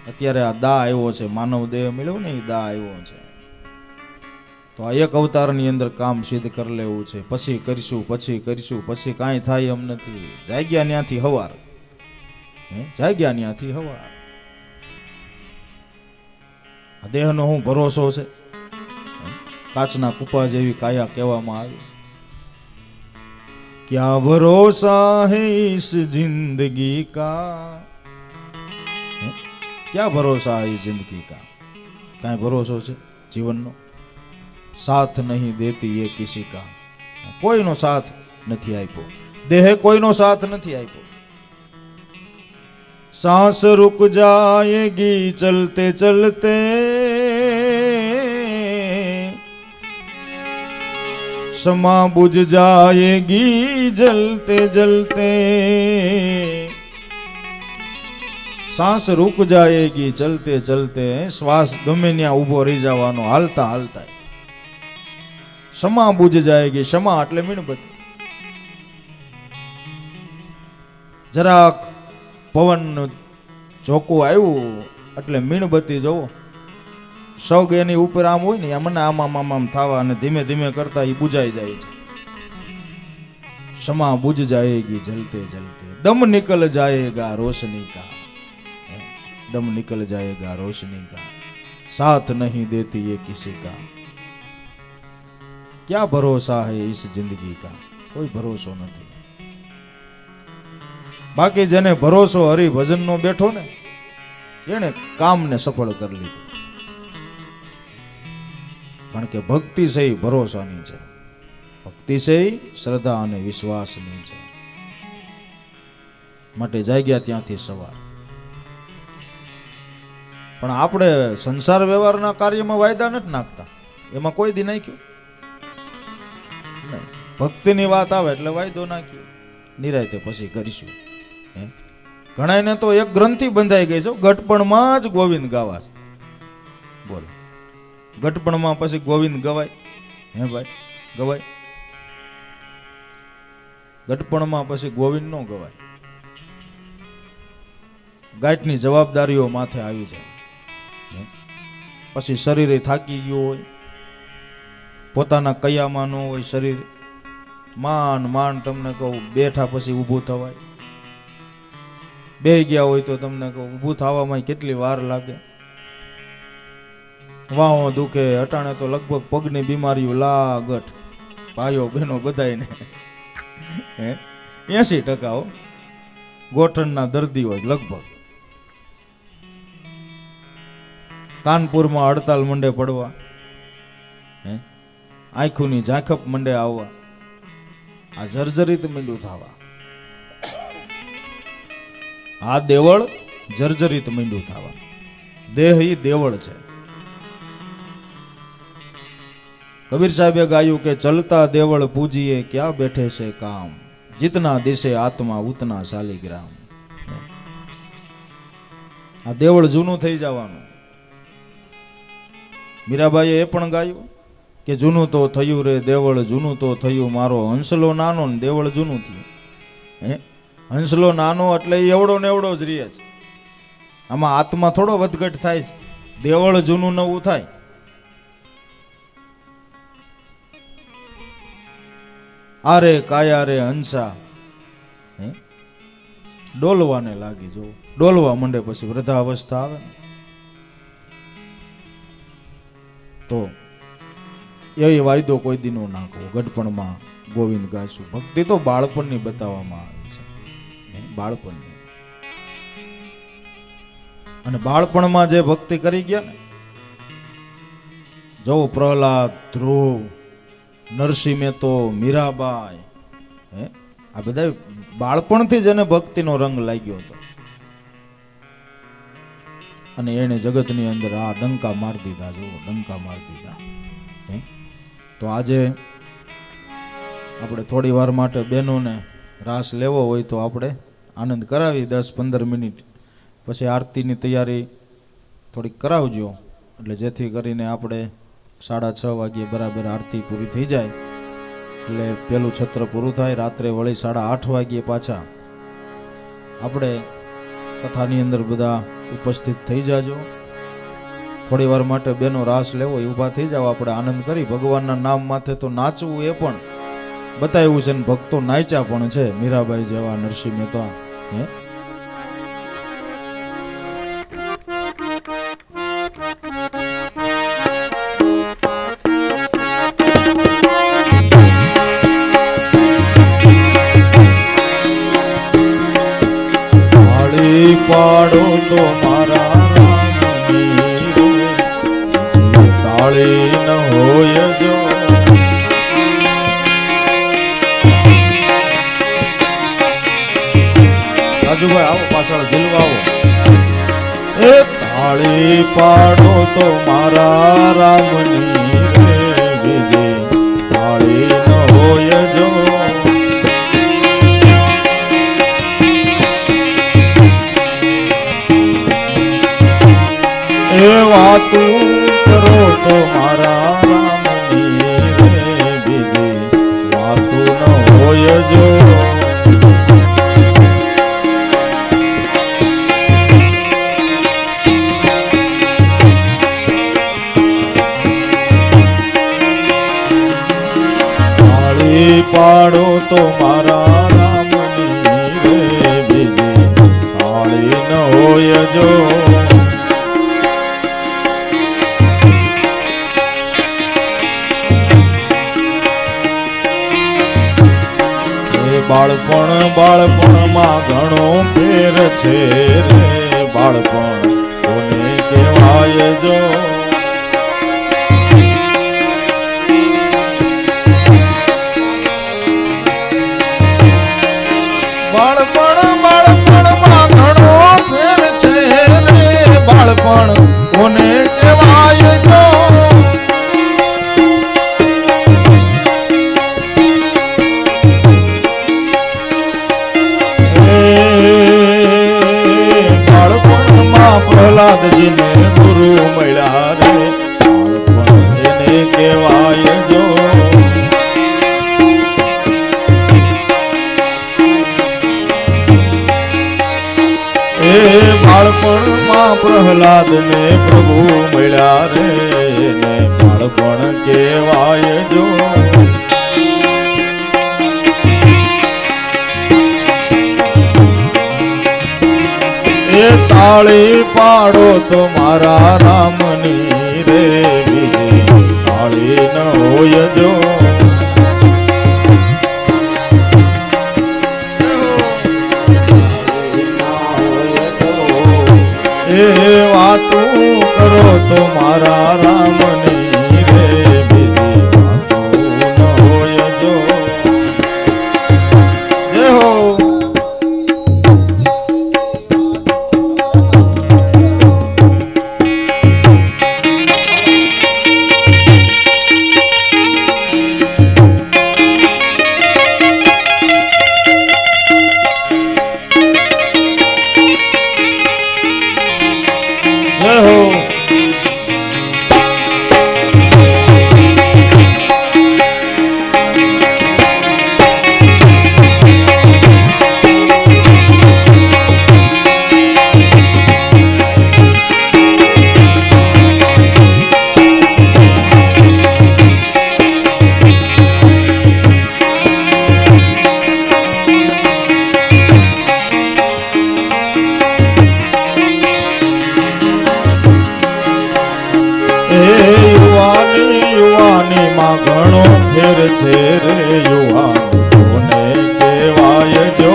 અત્યારે આ દા આવ્યો છે, માનવ દેહ મળ્યો ને, એ દા આવ્યો છે. તો આ એક અવતારની અંદર કામ સિદ્ધ કરી લેવું છે. પછી કરીશું, પછી કરીશું, પછી કાંઈ થાય એમ નથી. જાગ્યા ત્યાંથી હવાર, જાગ્યા ત્યાંથી હવાર. દેહનો હું ભરોસો છે. કાચના કુપા જેવી કાયા કહેવામાં આવી. ક્યા ભરોસા હૈ ઇસ જિંદગી કા, ક્યા ભરોસા હૈ જિંદગી કા. કાંઈ ભરોસો છે જીવનનો? સાથ નહીં દેતી એ કિસી કા, કોઈનો સાથ નથી આપ્યો. દેહે કોઈનો સાથ નથી આપ્યો. सांस रुक जाएगी चलते चलते, क्षमा बुझ जाएगी जलते जलते. सांस रुक जाएगी चलते चलते, શ્વાસ ગમે ત્યાં ઊભો રહી જવાનો, હાલતા હાલતા. ક્ષમા બુझ જાયગી, ક્ષમા એટલે મીણબત્તી. જરાક પવન ઝોકું આવ્યું એટલે મીણબત્તી જોવો, સગ એની ઉપર આમ હોય ને, મને આમ આમ થવા, અને ધીમે ધીમે કરતા એ બુજાઈ જાય છે. ક્ષમા બુझ જાયેગી જલતે જલતે, દમ નિકલ જાયેગા રોશની કા, दम निकल जाएगा रोशनी का, साथ नहीं देती ये किसी का. क्या भरोसा है इस जिंदगी का, कोई भरोસો નથી. બાકી જેને ભરોસો હરિભજન નો બેઠો ને, એને કામને સફળ કરી લીધું. કારણ કે ભક્તિ છે એ ભરોસાની છે, ભક્તિ છે એ શ્રદ્ધા અને વિશ્વાસની છે. માટે જાગ્યા ત્યાંથી સવાર. પણ આપણે સંસાર વ્યવહારના કાર્યમાં વાયદા નથી નાખતા, એમાં કોઈ દી નાખ્યું નહીં. ભક્તિની વાત આવે એટલે વાયદો નાખીએ, નિરાયતે પછી કરીશું. ઘણાને તો એક ગ્રંથિ બંધાઈ ગઈ છે, ગટપણમાં જ ગોવિંદ ગાવા છે. બોલો, ગટપણમાં પછી ગોવિંદ ગવાય? હે ભાઈ, ગવાય? ગટપણમાં પછી ગોવિંદ નો ગવાય. ગાંઠની જવાબદારીઓ માથે આવી જાય, પછી શરીરે થાકી ગયું હોય, પોતાના કયામાં ન હોય શરીર, માંડ તમને કહું બેઠા પછી ઊભું થવાય, બે ગયા હોય તો તમને કહું ઊભું થવામાં કેટલી વાર લાગે. વાહો દુખે, અટાણે તો લગભગ પગની બીમારીઓ લાગટ ભાઈઓ બહેનો બધાને 80% ગોઠણના દર્દીઓ જ લગભગ. કાનપુરમાં હડતાલ મંડે પડવા, આંખોની ઝાંખપ મંડે આવવા, આ જર્જરિત મીંડું થવા, આ દેવળ જર્જરિત મીંડું થવા. દેહ ઈ દેવળ છે. કબીર સાહેબે ગાયું કે ચલતા દેવળ પૂજીએ ક્યાં બેઠે છે કામ, જીતના દિશે આત્મા ઉતના શાલિગ્રામ. આ દેવળ જૂનું થઈ જવાનું. મીરાબાઈએ એ પણ ગાયું કે જૂનું તો થયું રે દેવળ, જૂનું તો થયું મારો હંસલો નાનો ને દેવળ જૂનું થયું. હંસલો નાનો એટલે એવડો ને એવડો જ રહે છે. આમાં આત્મા થોડો વધઘટ થાય છે. દેવળ જૂનું નવું થાય. આરે કાયા રે હંસા ડોલવાને લાગી. જો ડોલવા મંડે પછી વૃદ્ધાવસ્થા આવે ને તો એ વાયદો કોઈ દીનો નાખવો. ગઢપણમાં ગોવિંદ ગાશું. ભક્તિ તો બાળપણની બતાવવામાં આવી છે, બાળપણની. અને બાળપણમાં જે ભક્તિ કરી ગયા ને, જો પ્રહલાદ, ધ્રુવ, નરસિંહ મહેતો, મીરાબાઈ, આ બધા બાળપણથી જ એને ભક્તિનો રંગ લાગ્યો હતો. અને એને જગતની અંદર આ ડંકા મારી દીધા. જો ડંકા મારી દીધા. તો આજે આપણે થોડી વાર માટે બહેનોને રાસ લેવો હોય તો આપણે આનંદ કરાવી 10-15 મિનિટ પછી આરતીની તૈયારી થોડીક કરાવજો, એટલે જેથી કરીને આપણે 6:30 વાગ્યે બરાબર આરતી પૂરી થઈ જાય એટલે પેલું છત્ર પૂરું થાય. રાત્રે વળી 8:30 વાગ્યે પાછા આપણે કથાની અંદર બધા ઉપસ્થિત થઈ જાજો. થોડી વાર માટે બેનો રાસ લેવો એ ઊભા થઈ જાવ, આપણે આનંદ કરી. ભગવાનના નામ માથે તો નાચવું એ પણ બતાવ્યું છે ને ભક્તો નાચ્યા પણ છે, મીરાબાઈ જેવા, નરસિંહ મહેતા. પાડો તો મારા તાળી ન હોય જો. રાજુભાઈ આવો, પાછળ ઝીલવા આવો. એ તાળી પાડો તો મારા રામની રે વિજય, તાળી ન હોય જો. એ વાતું કરો તો મારા રામની રે બીજી વાતું ન હોય જો. તાળી પાડો તો મારા રામની રે બીજી તાળી ન હોય જો. બાળપણમાં ઘણો ફેર છે રે, બાળપણ કોને કહેવાય જો. બાળપણ કોને કહેવાય જો બાળપણમાં પ્રહલાદજીને ગુરુ મળ્યા રે બાળપણ એને કહેવાય જો એ બાળપણમાં પ્રહલાદને પ્રભુ મળ્યા રે ને બાળપણ કહેવાય જો એ તાળી પાડો તો મારા રામની રે બીજી તાળી ન હોય જો એ વાતું કરો તો મારા રામની રે બીજી વાતું ન હોય જો જય હો ઘણો ફેર છે રે યુવાન કોને કહેવાય જો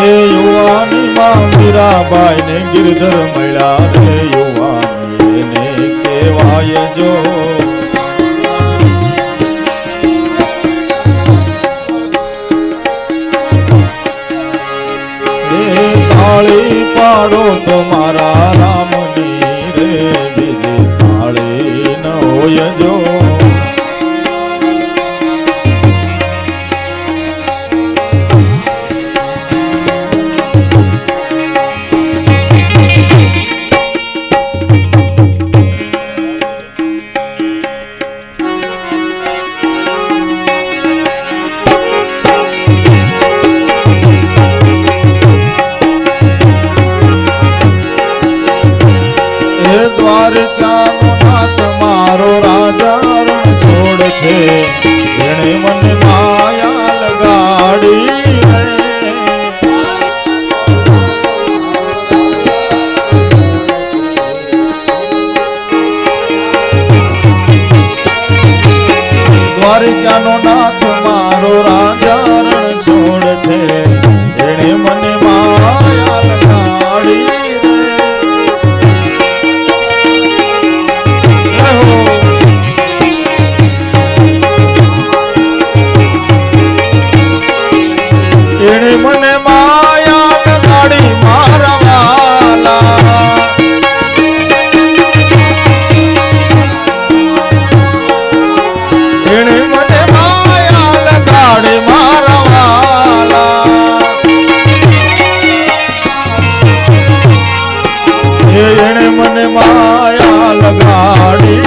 એ યુવાનીમાં મીરાબાઈ ને ગિરધર મળ્યા રે યુવાની એને કહેવાય જો તાળી પાડો તો મારા રામની રે બીજી તાળી ન હોય જો દ્વારકાનો નાથ મારો રાજા રણ છોડ છે એણે મને માયા લગાડી રે દ્વારકાનો નાથ મારો રાજા રણ છોડ છે એણે મને માયા લગાડી એણે મને માયા લગાડી મારા વાલા એણે મને માયા લગાડી મારા વાલા એણે મને માયા લગાડી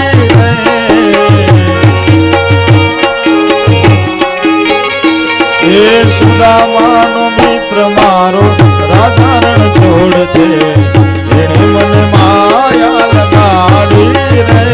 એ સુદામાનો મિત્ર મારો રાજા રણ છોડ છે એણે મને માયા લગાડી રે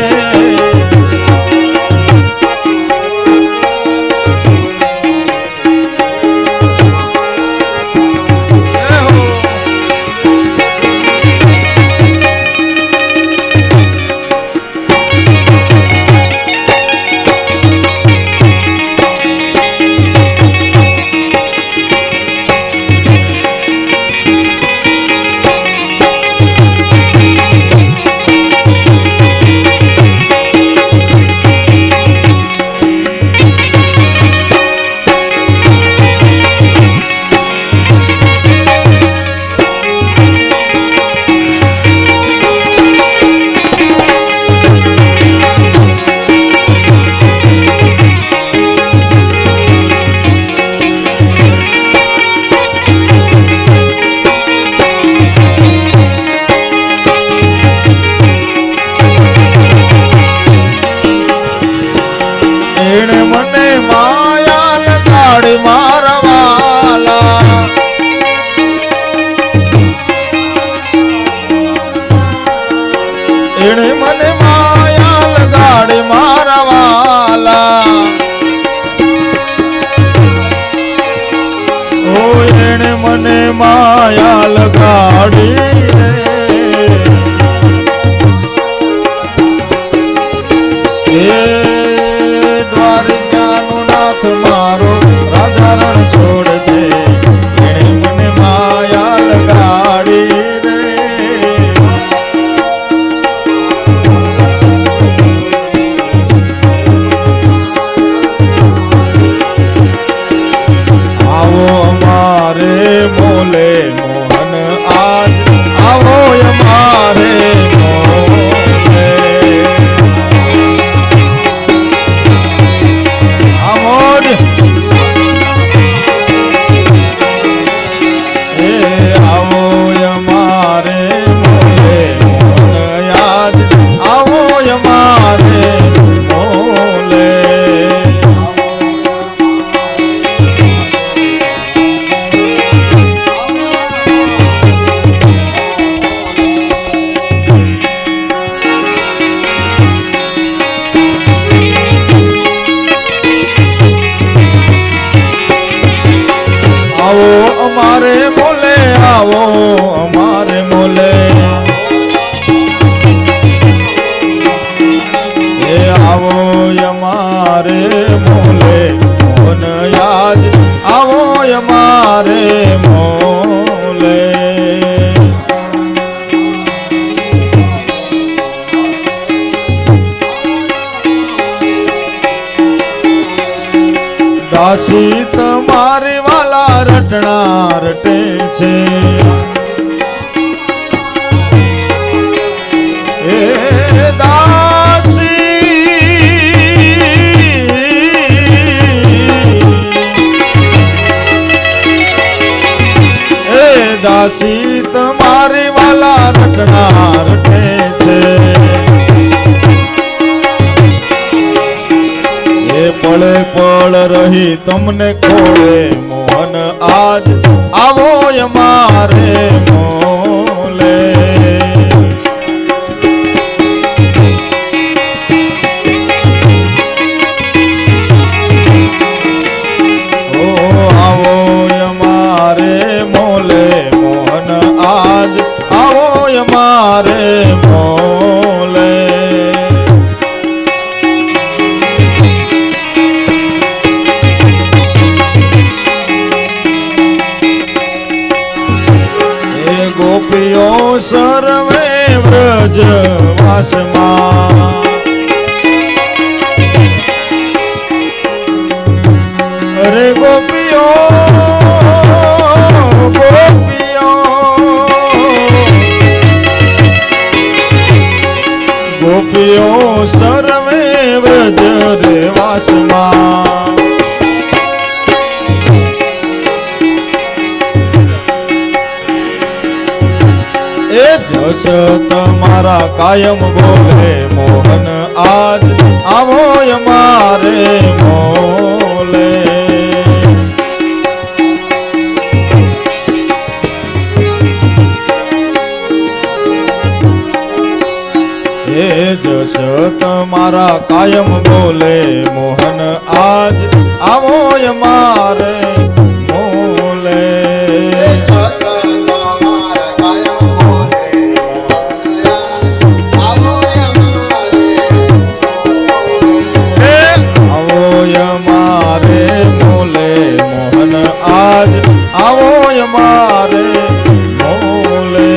મને માયા લગાડી રે એ દ્વારકાનો નાથ મારો રાજા રણ છોડ છે એણે મને માયા લગાડી રે આવો અમારે મોલે મોહન આજ આવો અમારે મોલે આમોદ એ આવો અમારે મોલે મોહન યાદ આવો અમારે મોલે આવો અમારે મોલે આવો અમારે મોલે એ આવો અમારે મોલે મોહન યાદ આવો અમારે મોલે દાસી તમારી વાલા રટણા રટે છે એ દાસી તમારી વાલા રટણા રટે છે પળે પળ રહી તમને ખોળે મોહન આજ આવો અમારે મોલે ઓ આવો અમારે મોલે મોહન આજ આવો અમારે મોલે ગોપીઓ સર્વે વ્રજ વાસમાં અરે ગોપીઓ ગોપીઓ ગોપીઓ સર્વે વ્રજ રે વાસમાં જસ તમારા કાયમ બોલે મોહન આજ આવો અમારે મોલે એ જસ તમારા કાયમ બોલે મોહન આજ આવો અમારે મોલે આજ આવો અમારે મોલે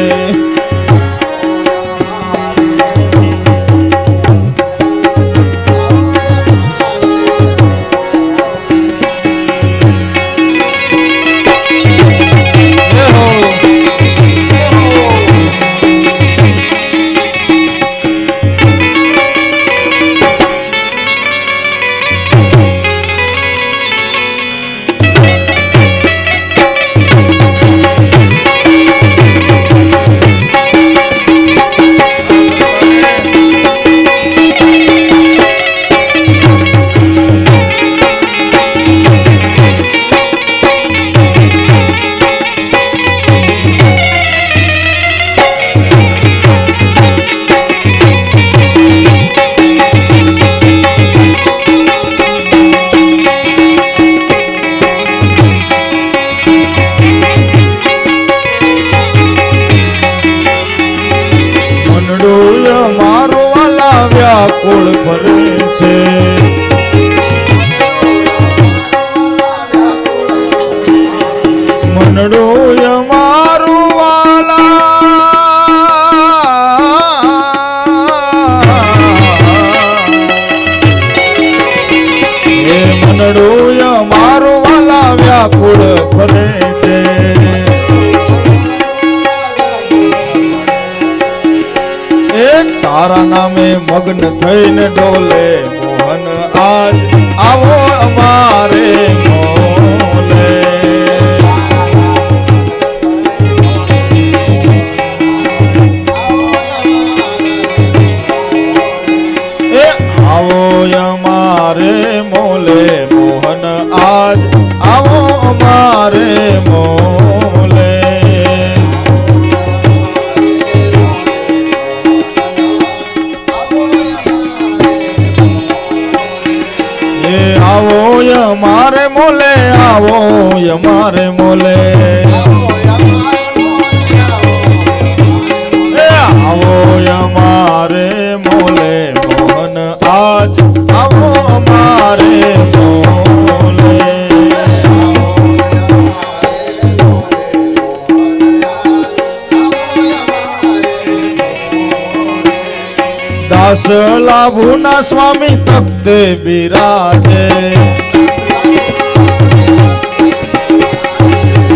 વ્યાકુળ ફરે છે. મનડું અમારું મનડું અમારું વાલા વ્યાકુળ ફરે છે. તારા નામે મગ્ન થઈને ડોલે મોહન આજ આવો અમારે મોલે. એ આવો અમારે મોલે મોહન આજ આવો અમારે મોલે. આવો અમારે મોલે આવો અમારે મોલે. આવો અમારે મોલે મોહન આજ આવો અમારે મોલે. દાસ લાભુના સ્વામી તખ્તે બિરાજે.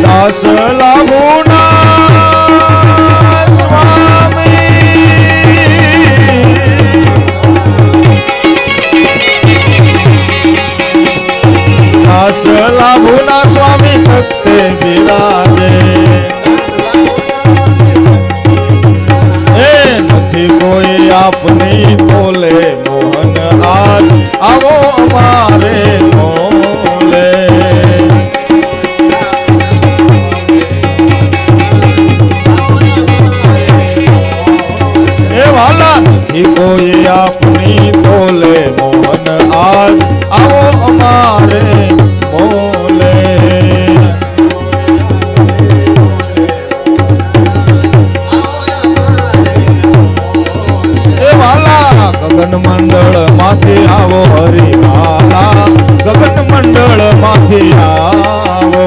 દાસ લાભુના સ્વામી દાસ લાભુના સ્વામી તખ્તે બિરાજે. નથી કોઈ આપની તોલે મોહન આજ આવો અમારે મોલે. એ વાલા નથી કોઈ આપની તોલે મોહન આજ આવો અમારે મોલે. ગગન મંડળ માંથી આવો હરિવાલા ગગન મંડળ માંથી આવો.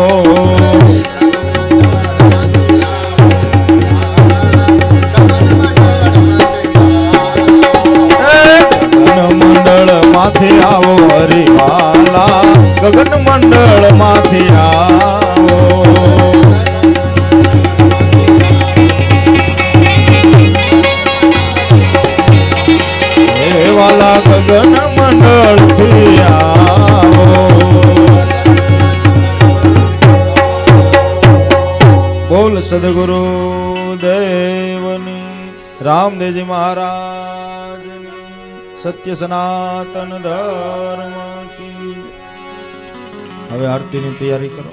ગગન મંડળ માંથી આવો હરિવાલા ગગન મંડળ માંથી આવો. વાલા ગગન મંડળ થી આવો. બોલ સદગુરુ દેવની રામદેવજી મહારાજની સત્ય સનાતન ધર્મ કી. હવે આરતીની તૈયારી કરો.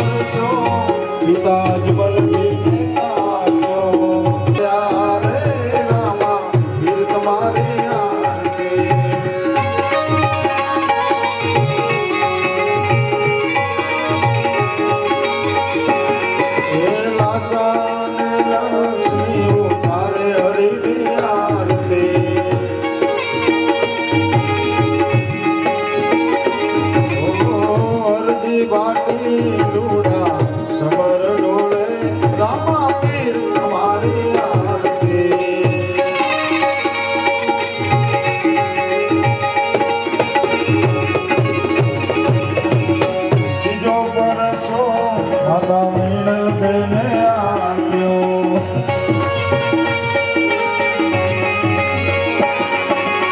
પરચો પિતાજ બલજીને આપ્યો ત્યારે રામા વીર તમારી આરતી એ લાસાને લક્ષ્મી ઉતારે હરિની આરતી બાટી લૂડા સમર ડોળે રામા પીર તમારી આરતી બીજો પરસો માતા મીણ તેને આપ્યો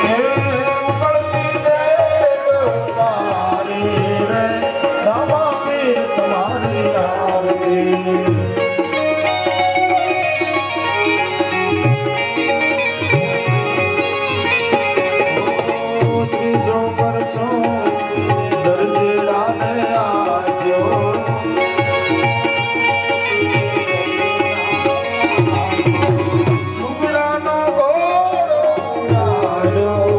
એ ઉકળતી દેવતારી રે રામા પીર તમારી આરતી ત્રીજો પરચો દરજીડાને આપ્યો લુગડાનો ઘોડો ઉડાડ્યો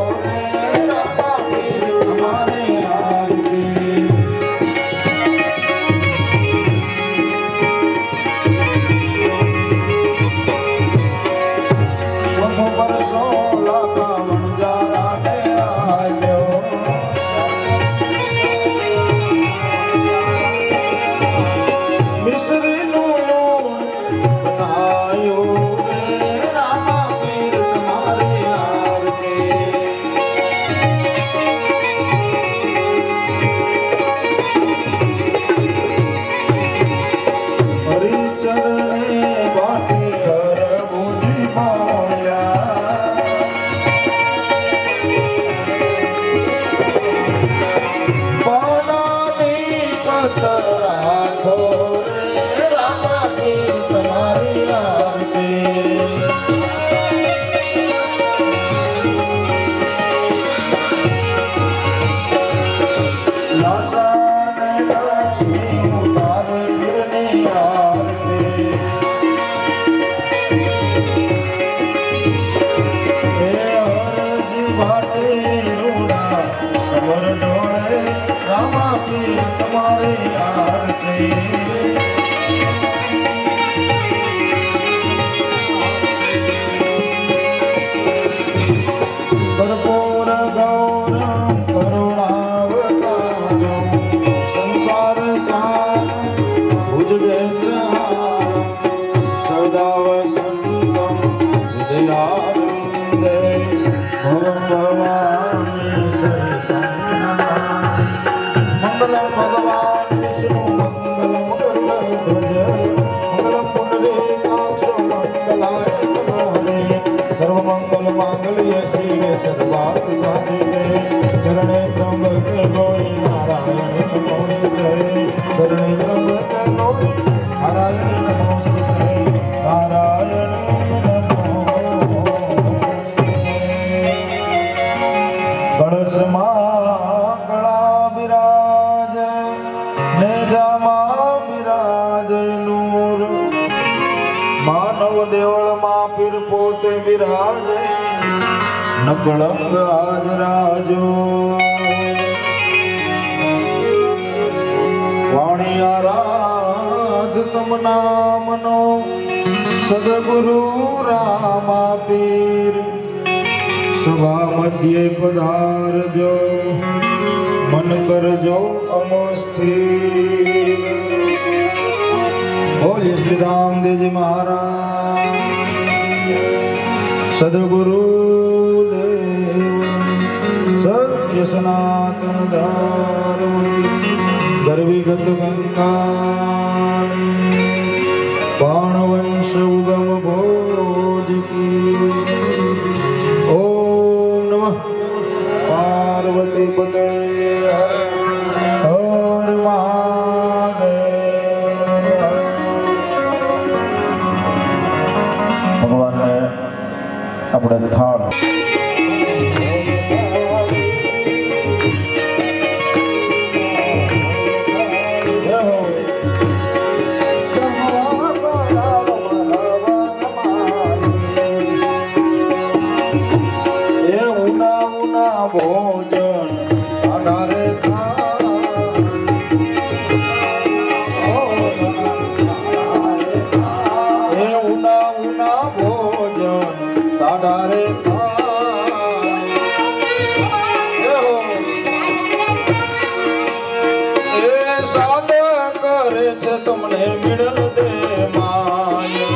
રામા પીર તમારી આરતી ચોથો પરસો લાખા વણજારાને આપ્યો મિશ્રીનું લૂણ બનાયું રે રામા પીર તમારી આરતી હરિચરણે બાટી હરભુજી બોલ્યા પાણાની કતર રાખો રે રામા પીર તમારી આરતી લાસાને લક્ષ્મી ઉતારે વીરની આરતી હે હરજી ભાટી રૂડા સમર ડોળે રામા પીર તમારી આરતી કર્પૂર ગૌરમ કરુણાવતારમ સંસાર સારમ ભુજગેન્દ્રહારમ સદા વસંતમ હૃદયારવિંદે ભવં ભવામી સહિતં નમામિ મંગલમ ભગવાન વિષ્ણુ મંગલમ ગરુડધ્વજ મંગલમ પુંડરીકાક્ષ મંગલાય તનોહરે સર્વમંગલ માંગલ્ય શિવે સર્વાર્થ સાધિકે ચરણે ત્રંબકે ગૌરી નારાયણે નમોસ્તુતે ચરણે ત્રંબકે ગૌરી નારાયણે નમોસ્તુતે નારાયણે કળશમાં કળા બિરાજ નેજામાં બિરાજ નૂર માનવ દેવળમાં પીર પોતે બિરાજે નકળંક આજ રાજો વાણી આરાધ તમ નામનો સદગુરુ રામા પીર સભા મધ્યે પધારજો મન કરજો અમસ્થિર બોલીએ શ્રી રામદેવજી મહારાજ સદગુરુ દેવ સત્ય સનાતન ધર્મ ગર્વિગત ગંગા બાણવંશ ઉગમ ભોજ કી ઓમ નમઃ પાર્વતી પતે હર મહાદેવ ભગવાનને આપણે થાળ જય હો છે તમને મિળલ દે માય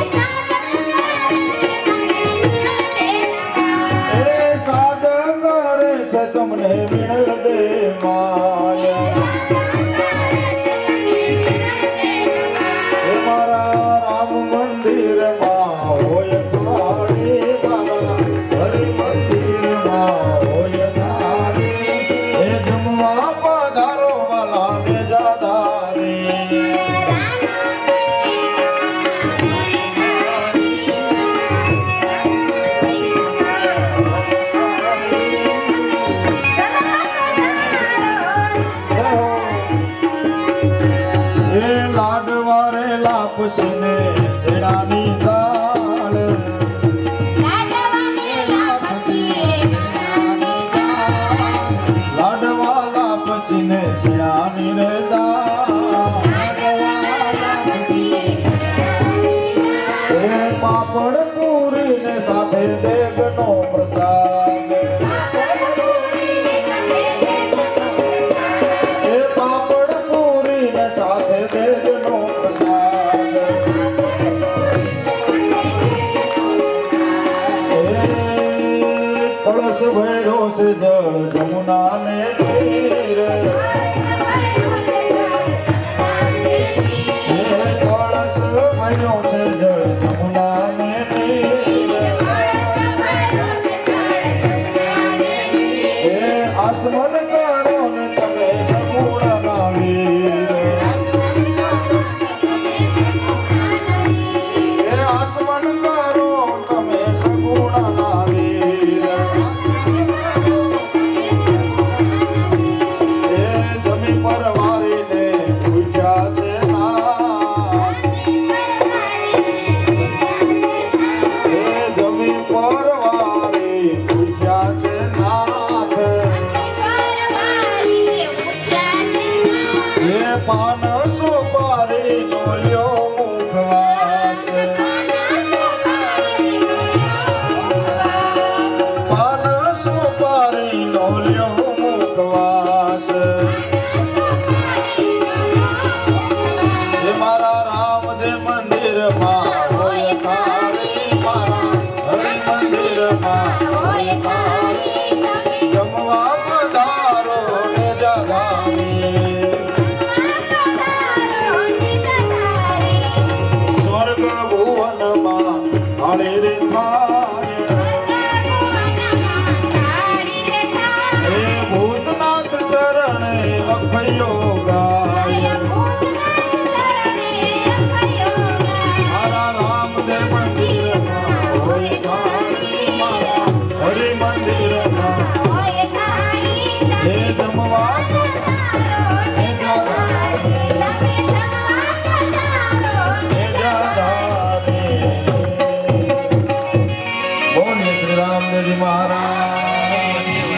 એ સાદ કરે છે તમને મિળલ દે માય એ મારા રામ મંદિરમાં હોય થાળી મારા હરિ મંદિરમાં હોય થાળી એ જમવા પધારો વાલા ને જાદારી એ લાડવારે લાપસીને ચડાની દાળ લાડવા લાપસીને ચડાની રે દાળ એ પાપડ પૂરી ને સાથે દેગનો પ્રસાદ એ પાપડ પૂરી ને સાથે દેગનો પ્રસાદ એ કળશ ભર્યો છે જળ જમુના ને તીર એ કળશ ભર્યો છે જળ જમુના ને તીર એ આસમન કરો ને તમે સગુણા વીર એ આસમન કરો તમે સગુણા વીર એ જમી પરવારીને પૂજ્યા છે નાથ એ જમી પરવારી પૂજ્યા છે નાથ એ પાન સુપારી નો લ્યો મુખવાસ પાન સુપારી નો લ્યો મુખવાસ એ મારા રામદેવ મંદિરમાં હોય થાળી મારા હરિ મંદિરમાં હોય થાળી જમવા પધારો ને જાધામી સ્વર્ગ ભુવનમાં થાળી રે થાય એ ભૂતનાથ ચરણે અખયો ગાય મારા રામદેવ મંદિરમાં હોય થાળી મારા હરિ મંદિરમાં એ જમવા એ જાધામી બોલીએ શ્રી રામદેવજી મહારાજ